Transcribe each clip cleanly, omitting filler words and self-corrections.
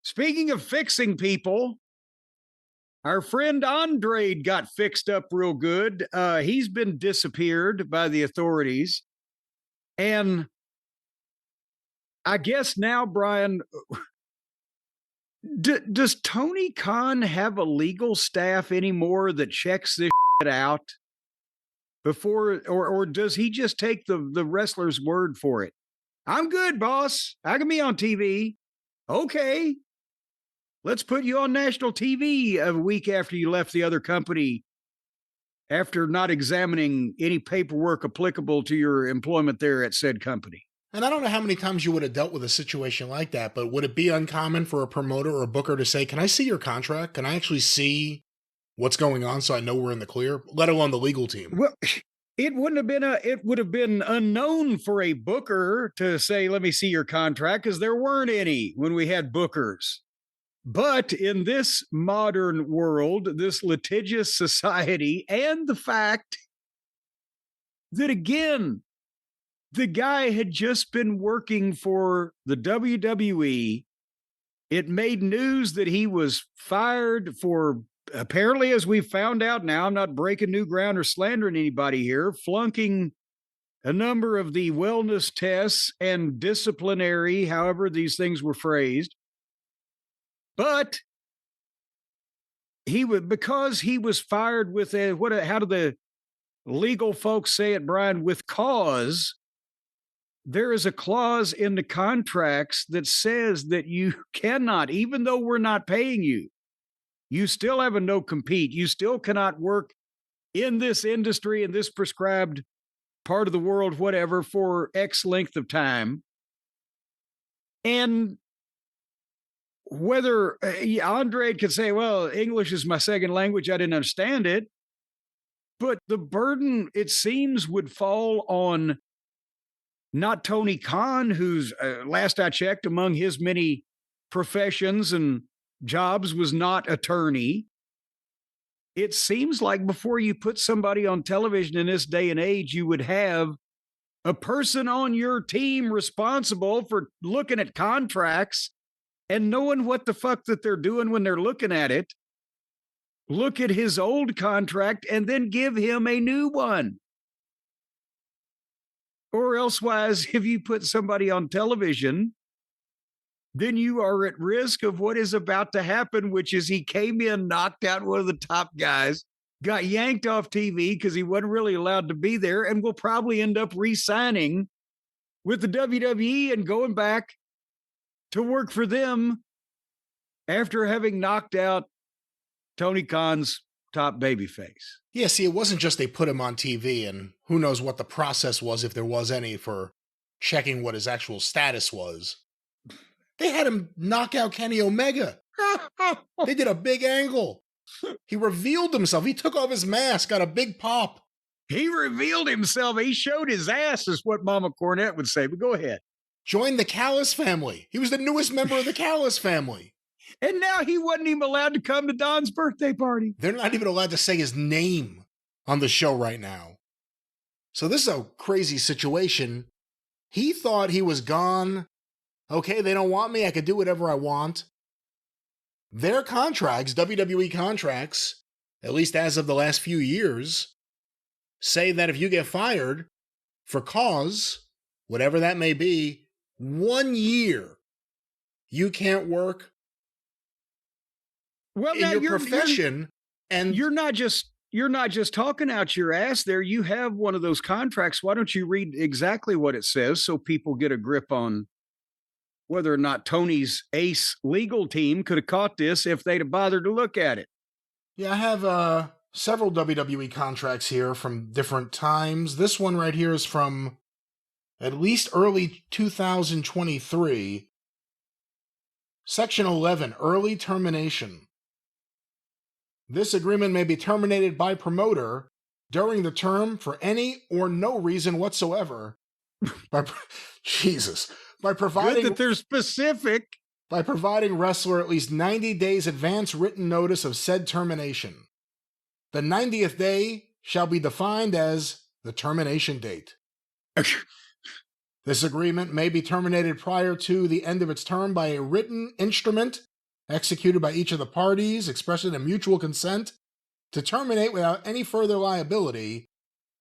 Speaking of fixing people, our friend Andrade got fixed up real good. He's been disappeared by the authorities. And I guess now, Brian, does Tony Khan have a legal staff anymore that checks this shit out before, or does he just take the wrestler's word for it? I'm good, boss. I can be on TV. Okay. Let's put you on national TV a week after you left the other company after not examining any paperwork applicable to your employment there at said company. And I don't know how many times you would have dealt with a situation like that, but would it be uncommon for a promoter or a booker to say, can I see your contract? Can I actually see what's going on so I know we're in the clear, let alone the legal team? Well, it would have been unknown for a booker to say, let me see your contract, because there weren't any when we had bookers. But in this modern world, this litigious society, and the fact that, again, the guy had just been working for the WWE, it made news that he was fired for, apparently, as we found out now, I'm not breaking new ground or slandering anybody here, flunking a number of the wellness tests and disciplinary, however these things were phrased. But because he was fired with how do the legal folks say it, Brian? With cause. There is a clause in the contracts that says that you cannot, even though we're not paying you, you still have a no compete. You still cannot work in this industry, in this prescribed part of the world, whatever, for X length of time. And whether Andrade could say, well, English is my second language, I didn't understand it. But the burden, it seems, would fall on not Tony Khan, who's, last I checked, among his many professions and jobs was not attorney. It seems like before you put somebody on television in this day and age, you would have a person on your team responsible for looking at contracts and knowing what the fuck that they're doing when they're looking at it. Look at his old contract and then give him a new one. Or elsewise, if you put somebody on television, then you are at risk of what is about to happen, which is he came in, knocked out one of the top guys, got yanked off TV because he wasn't really allowed to be there, and will probably end up re-signing with the WWE and going back to work for them after having knocked out Tony Khan's top babyface. Yeah, see, it wasn't just they put him on TV, and who knows what the process was, if there was any, for checking what his actual status was. They had him knock out Kenny Omega. They did a big angle. He revealed himself. He took off his mask, got a big pop. He revealed himself. He showed his ass, is what Mama Cornette would say, but go ahead. Joined the Callis family. He was the newest member of the Callis family. And now he wasn't even allowed to come to Don's birthday party. They're not even allowed to say his name on the show right now. So this is a crazy situation. He thought he was gone. Okay, they don't want me. I could do whatever I want. Their contracts, WWE contracts, at least as of the last few years, say that if you get fired for cause, whatever that may be, 1 year, you can't work in your profession. And you're not just talking out your ass there. You have one of those contracts. Why don't you read exactly what it says so people get a grip on whether or not Tony's ace legal team could have caught this if they'd have bothered to look at it? Yeah, I have several WWE contracts here from different times. This one right here is from at least early 2023. Section 11, early termination. This agreement may be terminated by promoter during the term for any or no reason whatsoever. By providing, good that they're specific. By providing wrestler at least 90 days advance written notice of said termination. The 90th day shall be defined as the termination date. This agreement may be terminated prior to the end of its term by a written instrument executed by each of the parties, expressing a mutual consent to terminate without any further liability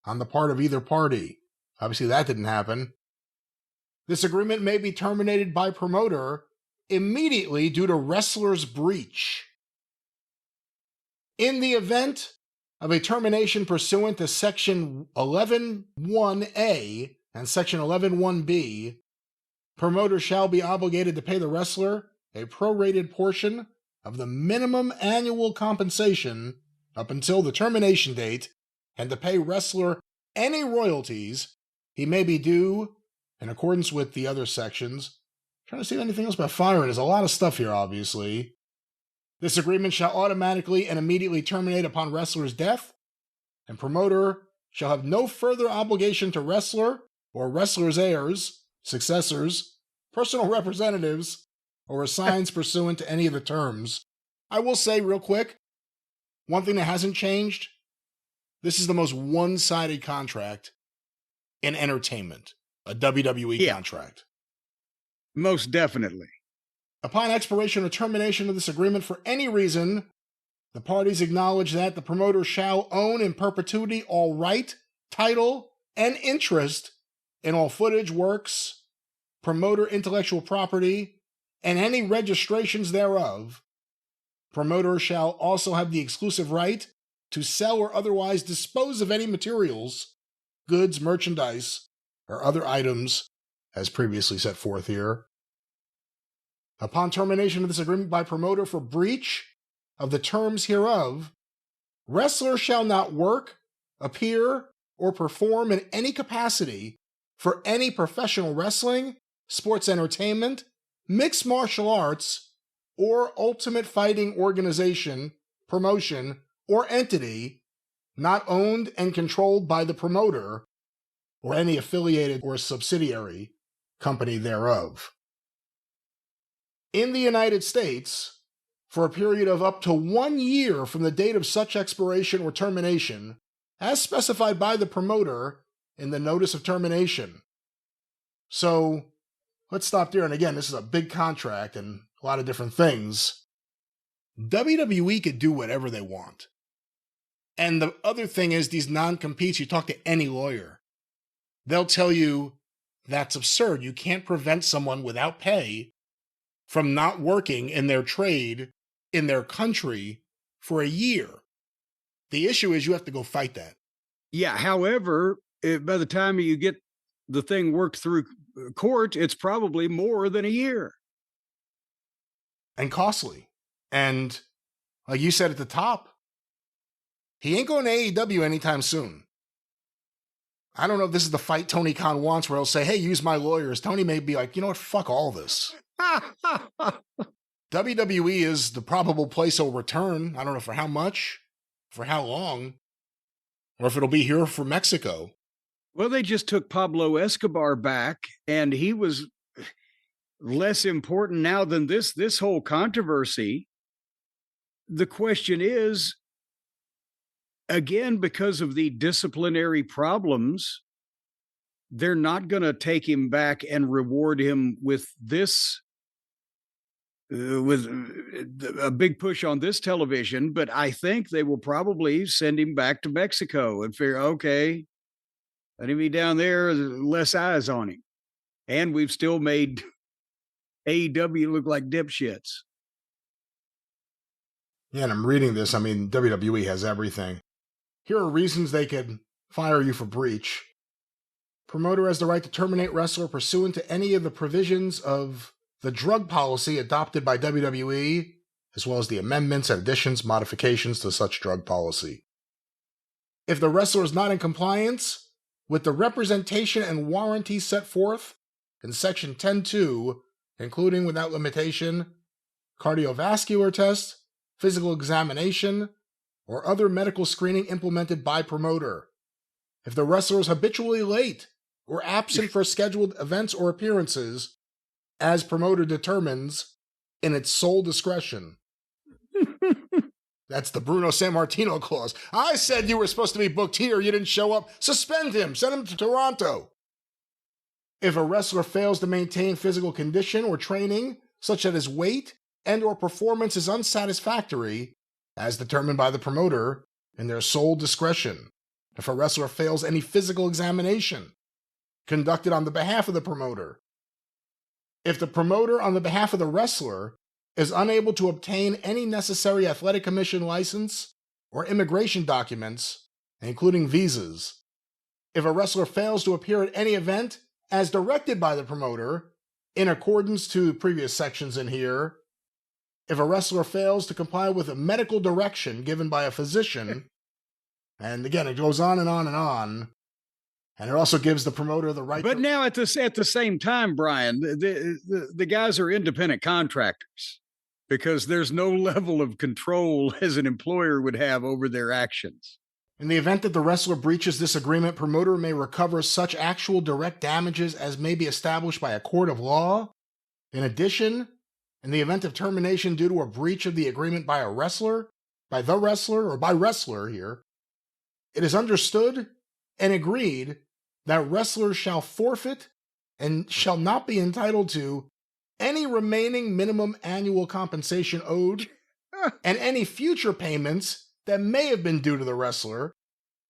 on the part of either party. Obviously, that didn't happen. This agreement may be terminated by promoter immediately due to wrestler's breach. In the event of a termination pursuant to Section 11.1a and Section 11.1b, promoter shall be obligated to pay the wrestler a prorated portion of the minimum annual compensation up until the termination date and to pay wrestler any royalties he may be due in accordance with the other sections. I'm trying to see anything else about firing. There's a lot of stuff here, obviously. This agreement shall automatically and immediately terminate upon wrestler's death, and promoter shall have no further obligation to wrestler or wrestler's heirs, successors, personal representatives, or assigns pursuant to any of the terms. I will say real quick, one thing that hasn't changed, this is the most one-sided contract in entertainment, a WWE contract. Most definitely. Upon expiration or termination of this agreement for any reason, the parties acknowledge that the promoter shall own in perpetuity all right, title, and interest in all footage, works, promoter intellectual property, and any registrations thereof. Promoter shall also have the exclusive right to sell or otherwise dispose of any materials, goods, merchandise, or other items as previously set forth here. Upon termination of this agreement by promoter for breach of the terms hereof, wrestler shall not work, appear, or perform in any capacity for any professional wrestling, sports entertainment, mixed martial arts, or ultimate fighting organization, promotion, or entity not owned and controlled by the promoter or any affiliated or subsidiary company thereof. In the United States, for a period of up to 1 year from the date of such expiration or termination, as specified by the promoter in the notice of termination. So, let's stop there. And again, this is a big contract and a lot of different things. WWE could do whatever they want. And the other thing is these non-competes, you talk to any lawyer, they'll tell you that's absurd. You can't prevent someone without pay from not working in their trade in their country for a year. The issue is you have to go fight that. Yeah. However, by the time you get the thing worked through court, it's probably more than a year. And costly. And like you said at the top, he ain't going to AEW anytime soon. I don't know if this is the fight Tony Khan wants where he'll say, hey, use my lawyers. Tony may be like, you know what, fuck all this. WWE is the probable place he'll return. I don't know for how much, for how long, or if it'll be here for Mexico. Well, they just took Pablo Escobar back, and he was less important now than this whole controversy. The question is, again, because of the disciplinary problems, they're not going to take him back and reward him with this, with a big push on this television. But I think they will probably send him back to Mexico and figure, okay, let him be down there, less eyes on him. And we've still made AEW look like dipshits. Yeah, and I'm reading this. I mean, WWE has everything. Here are reasons they could fire you for breach. Promoter has the right to terminate wrestler pursuant to any of the provisions of the drug policy adopted by WWE, as well as the amendments, additions, modifications to such drug policy. If the wrestler is not in compliance with the representation and warranty set forth in Section 10.2, including without limitation, cardiovascular test, physical examination, or other medical screening implemented by promoter. If the wrestler is habitually late or absent for scheduled events or appearances, as promoter determines in its sole discretion. That's the Bruno Sammartino clause. I said you were supposed to be booked here, you didn't show up. Suspend him, send him to Toronto. If a wrestler fails to maintain physical condition or training, such that his weight and or performance is unsatisfactory, as determined by the promoter in their sole discretion. If a wrestler fails any physical examination conducted on the behalf of the promoter, if the promoter on the behalf of the wrestler is unable to obtain any necessary athletic commission license or immigration documents, including visas, if a wrestler fails to appear at any event as directed by the promoter, in accordance to previous sections in here, if a wrestler fails to comply with a medical direction given by a physician, and again, it goes on and on and on, and it also gives the promoter the right. But now at the same time, Brian, the guys are independent contractors because there's no level of control as an employer would have over their actions. In the event that the wrestler breaches this agreement, promoter may recover such actual direct damages as may be established by a court of law. In addition, in the event of termination due to a breach of the agreement by a wrestler, by the wrestler, or by wrestler here, it is understood and agreed that wrestlers shall forfeit and shall not be entitled to any remaining minimum annual compensation owed and any future payments that may have been due to the wrestler.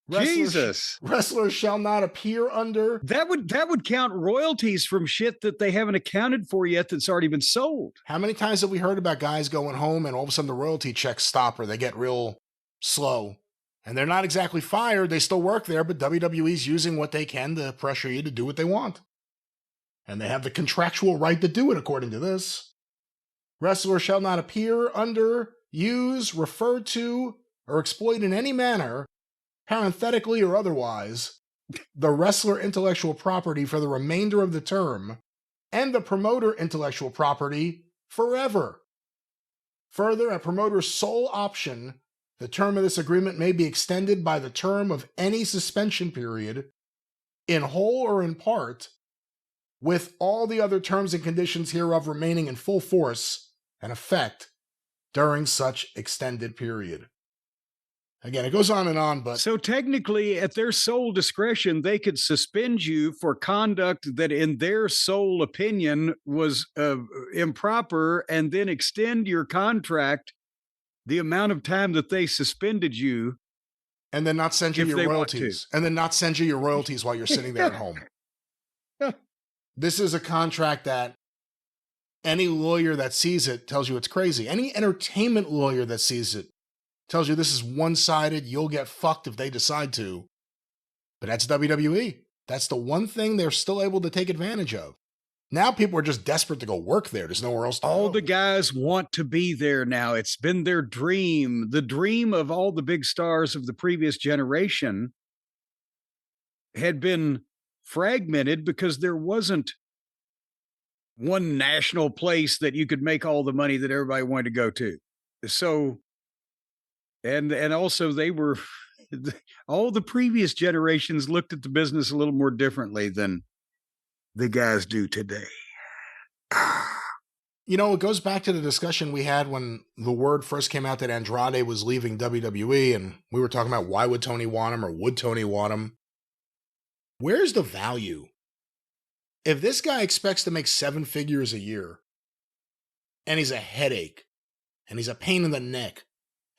Wrestlers shall not appear under. That would count royalties from shit that they haven't accounted for yet that's already been sold. How many times have we heard about guys going home and all of a sudden the royalty checks stop or they get real slow? And they're not exactly fired. They still work there, but WWE's using what they can to pressure you to do what they want. And they have the contractual right to do it according to this. Wrestlers shall not appear under, use, refer to, or exploit in any manner, parenthetically or otherwise, the wrestler intellectual property for the remainder of the term, and the promoter intellectual property forever. Further, at promoter's sole option, the term of this agreement may be extended by the term of any suspension period, in whole or in part, with all the other terms and conditions hereof remaining in full force and effect during such extended period. Again, it goes on and on, but... So technically, at their sole discretion, they could suspend you for conduct that in their sole opinion was improper and then extend your contract the amount of time that they suspended you. And then not send you your royalties. And then not send you your royalties while you're sitting there at home. This is a contract that any lawyer that sees it tells you it's crazy. Any entertainment lawyer that sees it tells you this is one-sided, you'll get fucked if they decide to. But that's WWE. That's the one thing they're still able to take advantage of. Now people are just desperate to go work there. There's nowhere else to go. All the guys want to be there now. It's been their dream. The dream of all the big stars of the previous generation had been fragmented because there wasn't one national place that you could make all the money that everybody wanted to go to. So... And also they were, all the previous generations looked at the business a little more differently than the guys do today. You know, it goes back to the discussion we had when the word first came out that Andrade was leaving WWE, and we were talking about why would Tony want him or would Tony want him? Where's the value? If this guy expects to make 7 figures a year, and he's a headache, and he's a pain in the neck,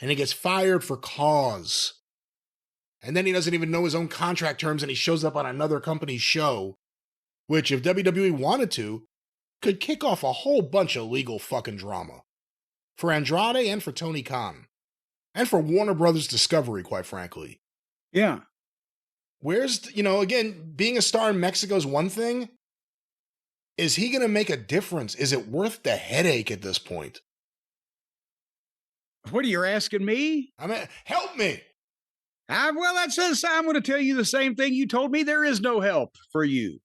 and he gets fired for cause, and then he doesn't even know his own contract terms and he shows up on another company's show, which if WWE wanted to, could kick off a whole bunch of legal fucking drama. For Andrade and for Tony Khan. And for Warner Brothers Discovery, quite frankly. Yeah. Where's, again, being a star in Mexico is one thing. Is he going to make a difference? Is it worth the headache at this point? What are you asking me? I mean, help me. Well, that says I'm going to tell you the same thing you told me. There is no help for you.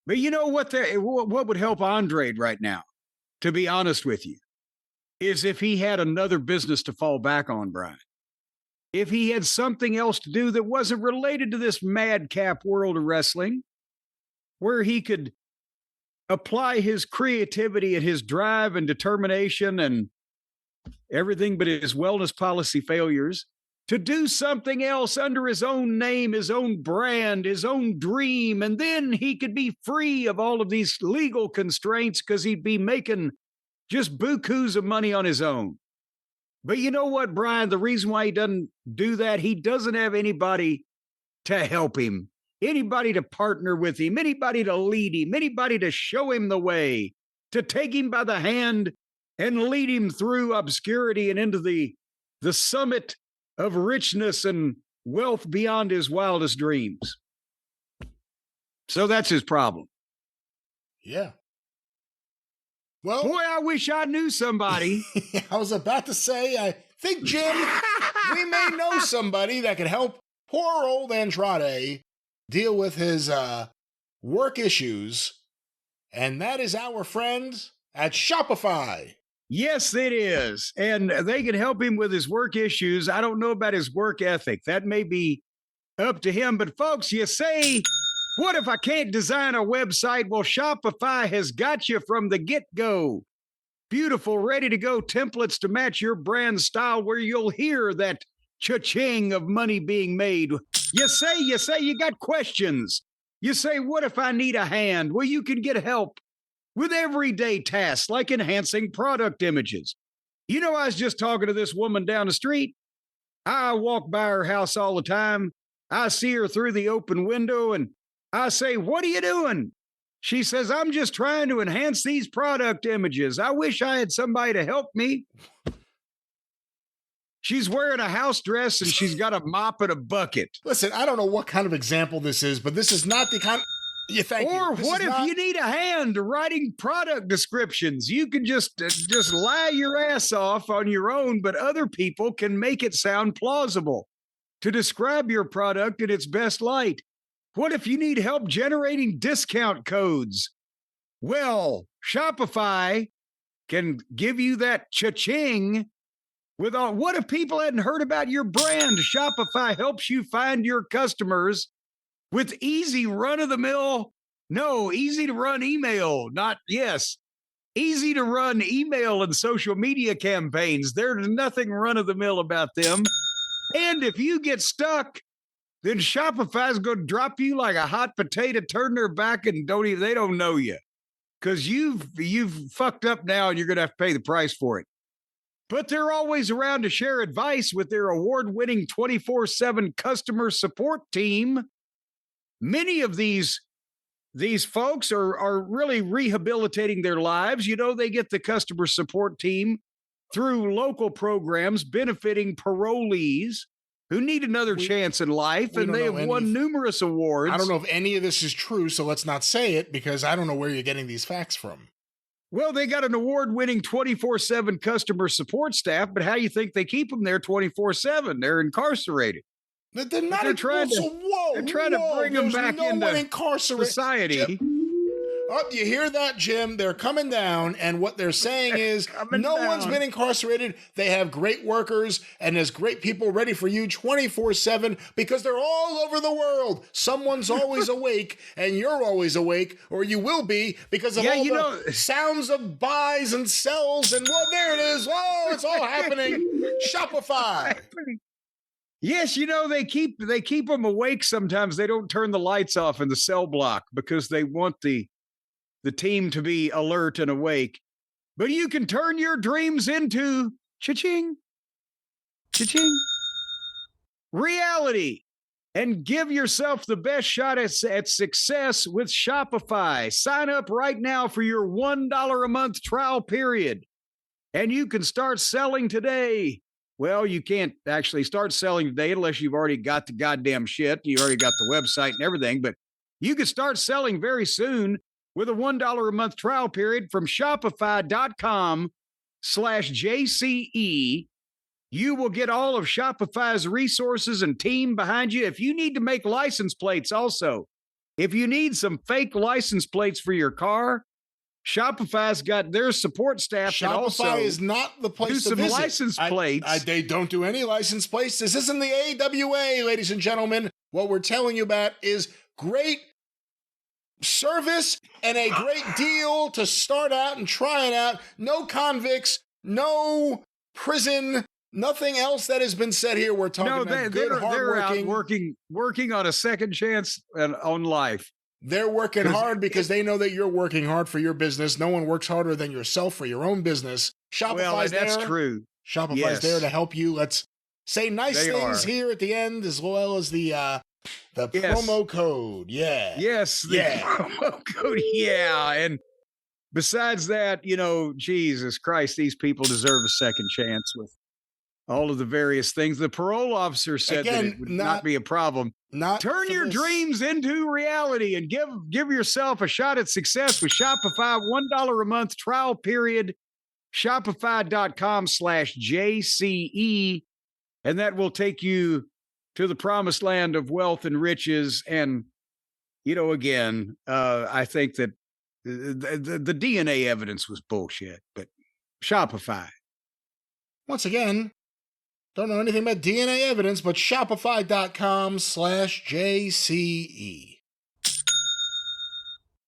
But you know what would help Andrade right now, to be honest with you, is if he had another business to fall back on, Brian. If he had something else to do that wasn't related to this madcap world of wrestling, where he could apply his creativity and his drive and determination and everything but his wellness policy failures to do something else under his own name, his own brand, his own dream, and then he could be free of all of these legal constraints because he'd be making just bukus of money on his own. But you know what, Brian? The reason why he doesn't do that, he doesn't have anybody to help him, anybody to partner with him, anybody to lead him, anybody to show him the way, to take him by the hand and lead him through obscurity and into the summit of richness and wealth beyond his wildest dreams. So that's his problem. Yeah. Well, boy, I wish I knew somebody. I was about to say, I think, Jim, we may know somebody that could help poor old Andrade deal with his work issues. And that is our friends at Shopify. Yes, it is. And they can help him with his work issues. I don't know about his work ethic. That may be up to him. But folks, you say, what if I can't design a website? Well, Shopify has got you from the get-go. Beautiful, ready-to-go templates to match your brand style where you'll hear that cha-ching of money being made. You say, you got questions. You say, what if I need a hand? Well, you can get help with everyday tasks like enhancing product images. You know, I was just talking to this woman down the street. I walk by her house all the time. I see her through the open window and I say, what are you doing? She says, I'm just trying to enhance these product images. I wish I had somebody to help me. She's wearing a house dress and she's got a mop and a bucket. Listen, I don't know what kind of example this is, but this is not the kind. Yeah, thank you. Or what if you need a hand writing product descriptions? You can just lie your ass off on your own, but other people can make it sound plausible to describe your product in its best light. What if you need help generating discount codes? Well, Shopify can give you that cha-ching with all. What if people hadn't heard about your brand? Shopify helps you find your customers with easy run-of-the-mill, easy to run email, easy to run email and social media campaigns. There's nothing run-of-the-mill about them. And if you get stuck, then Shopify's going to drop you like a hot potato, turn their back, and they don't know you because you've fucked up now and you're going to have to pay the price for it. But they're always around to share advice with their award-winning 24/7 customer support team. Many of these folks are really rehabilitating their lives. You know, they get the customer support team through local programs benefiting parolees who need another chance in life, and they have won numerous awards. I don't know if any of this is true, so let's not say it because I don't know where you're getting these facts from. Well, they got an award-winning 24/7 customer support staff, but how do you think they keep them there 24/7? They're incarcerated. They're not trying to bring them back into society. Oh, you hear that, Jim? They're coming down, and what they're saying is one's been incarcerated. They have great workers, and there's great people ready for you 24/7 because they're all over the world. Someone's always awake, and you're always awake, or you will be because of all the sounds of buys and sells, and well, there it is. Oh, it's all happening. Shopify. Yes, they keep them awake sometimes. They don't turn the lights off in the cell block because they want the team to be alert and awake. But you can turn your dreams into cha-ching, cha-ching, reality, and give yourself the best shot at success with Shopify. Sign up right now for your $1 a month trial period, and you can start selling today. Well, you can't actually start selling today unless you've already got the goddamn shit. You already got the website and everything, but you can start selling very soon with a $1 a month trial period from Shopify.com/JCE. You will get all of Shopify's resources and team behind you. If you need to make license plates also, if you need some fake license plates for your car, Shopify's got their support staff. Shopify is not the place to visit. License plates. They don't do any license plates. This isn't the AWA, ladies and gentlemen. What we're telling you about is great service and a great deal to start out and try it out. No convicts, no prison, nothing else that has been said here. We're talking about good, hardworking. They're out working on a second chance on life. They're working hard because they know that you're working hard for your business. No one works harder than yourself for your own business. Shopify's that's true. Shopify's there to help you. Let's say nice things here at the end, as well as the promo code. Yeah. Yes. The promo code. Yeah. And besides that, Jesus Christ, these people deserve a second chance with all of the various things. The parole officer said that it would not be a problem. Turn your dreams into reality and give yourself a shot at success with Shopify. $1 a month trial period. Shopify.com/JCE. And that will take you to the promised land of wealth and riches. And, again, I think that the DNA evidence was bullshit, but Shopify. Once again, don't know anything about DNA evidence, but Shopify.com/JCE.